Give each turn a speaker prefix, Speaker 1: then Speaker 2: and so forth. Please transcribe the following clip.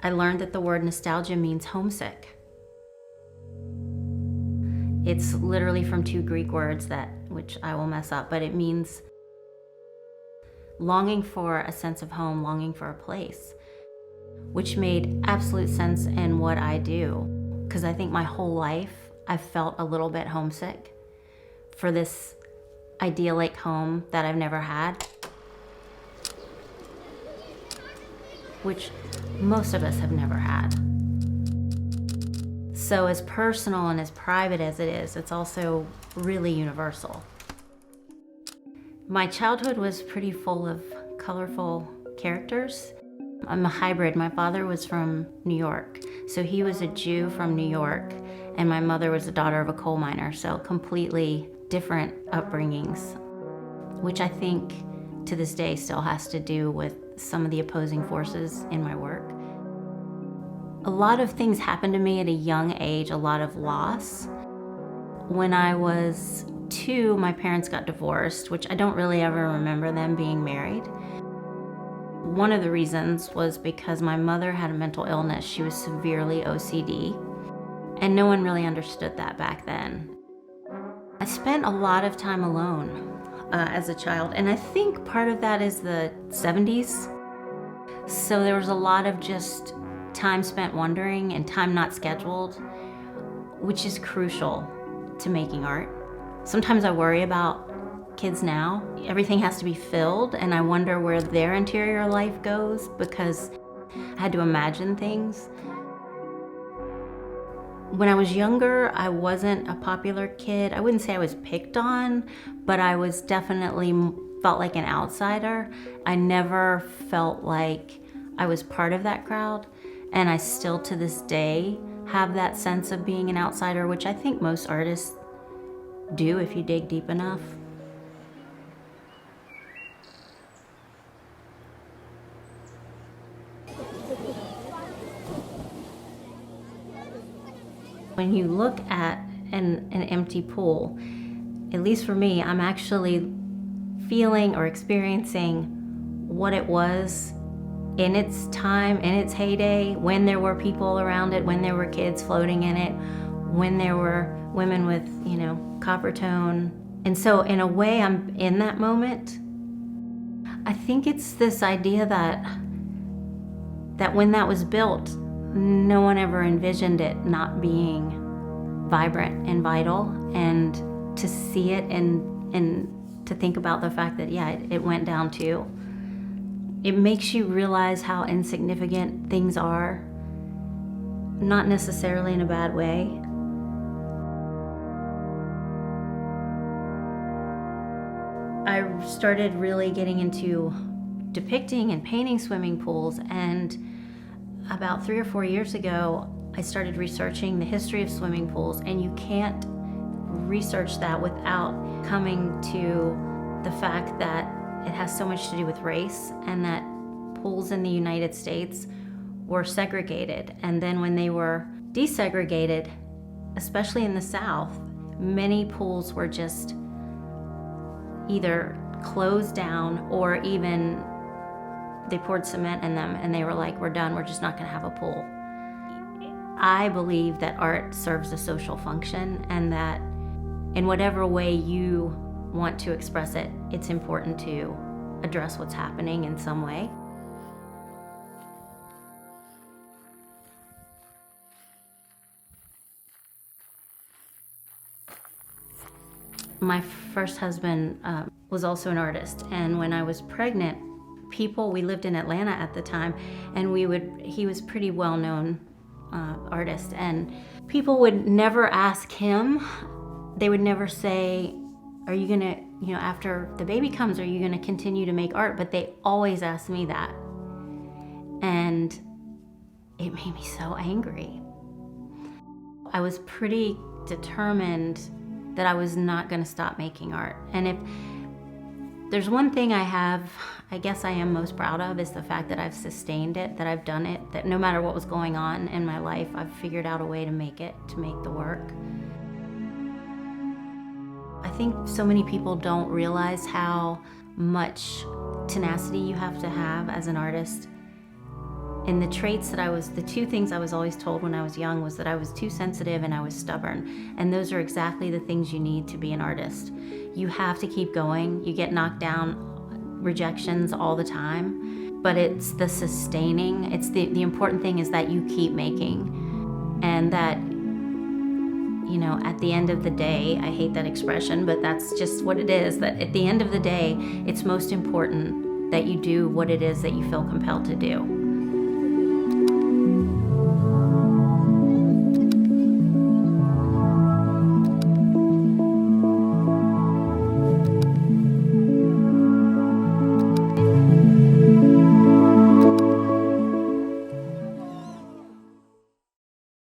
Speaker 1: I learned that the word nostalgia means homesick. It's literally from two Greek words which I will mess up, but it means longing for a sense of home, longing for a place, which made absolute sense in what I do. Because I think my whole life I've felt a little bit homesick for this idyllic home that I've never had, which most of us have never had. So as personal and as private as it is, it's also really universal. My childhood was pretty full of colorful characters. I'm a hybrid. My father was from New York, so he was a Jew from New York, and my mother was the daughter of a coal miner, so completely different upbringings, which I think to this day still has to do with some of the opposing forces in my work. A lot of things happened to me at a young age, a lot of loss. When I was 2, my parents got divorced, which I don't really ever remember them being married. One of the reasons was because my mother had a mental illness. She was severely OCD, and no one really understood that back then. I spent a lot of time alone as a child, and I think part of that is the 70s. So there was a lot of just time spent wandering and time not scheduled, which is crucial to making art. Sometimes I worry about kids now. Everything has to be filled, and I wonder where their interior life goes because I had to imagine things. When I was younger, I wasn't a popular kid. I wouldn't say I was picked on, but I was definitely felt like an outsider. I never felt like I was part of that crowd, and I still to this day have that sense of being an outsider, which I think most artists do if you dig deep enough. When you look at an empty pool, at least for me, I'm actually feeling or experiencing what it was in its time, in its heyday, when there were people around it, when there were kids floating in it, when there were women with, copper tone. And so in a way, I'm in that moment. I think it's this idea that when that was built, no one ever envisioned it not being vibrant and vital, and to see it and to think about the fact that, it went down too. It makes you realize how insignificant things are, not necessarily in a bad way. I started really getting into depicting and painting swimming pools, and about 3 or 4 years ago, I started researching the history of swimming pools, and you can't research that without coming to the fact that it has so much to do with race, and that pools in the United States were segregated. And then when they were desegregated, especially in the South, many pools were just either closed down or even they poured cement in them and they were like, we're done, we're just not gonna have a pool. I believe that art serves a social function, and that in whatever way you want to express it, it's important to address what's happening in some way. My first husband was also an artist, and when I was pregnant, we lived in Atlanta at the time, and he was pretty well-known artist, and people would never ask him, they would never say, are you gonna, after the baby comes, are you gonna continue to make art? But they always asked me that, and it made me so angry. I was pretty determined that I was not gonna stop making art. And if there's one thing I guess I am most proud of, is the fact that I've sustained it, that I've done it, that no matter what was going on in my life, I've figured out a way to make the work. I think so many people don't realize how much tenacity you have to have as an artist And the two things I was always told when I was young was that I was too sensitive and I was stubborn. And those are exactly the things you need to be an artist. You have to keep going. You get knocked down, rejections all the time, but it's the sustaining. It's the important thing is that you keep making, and that, you know, at the end of the day, I hate that expression, but that's just what it is, that at the end of the day, it's most important that you do what it is that you feel compelled to do.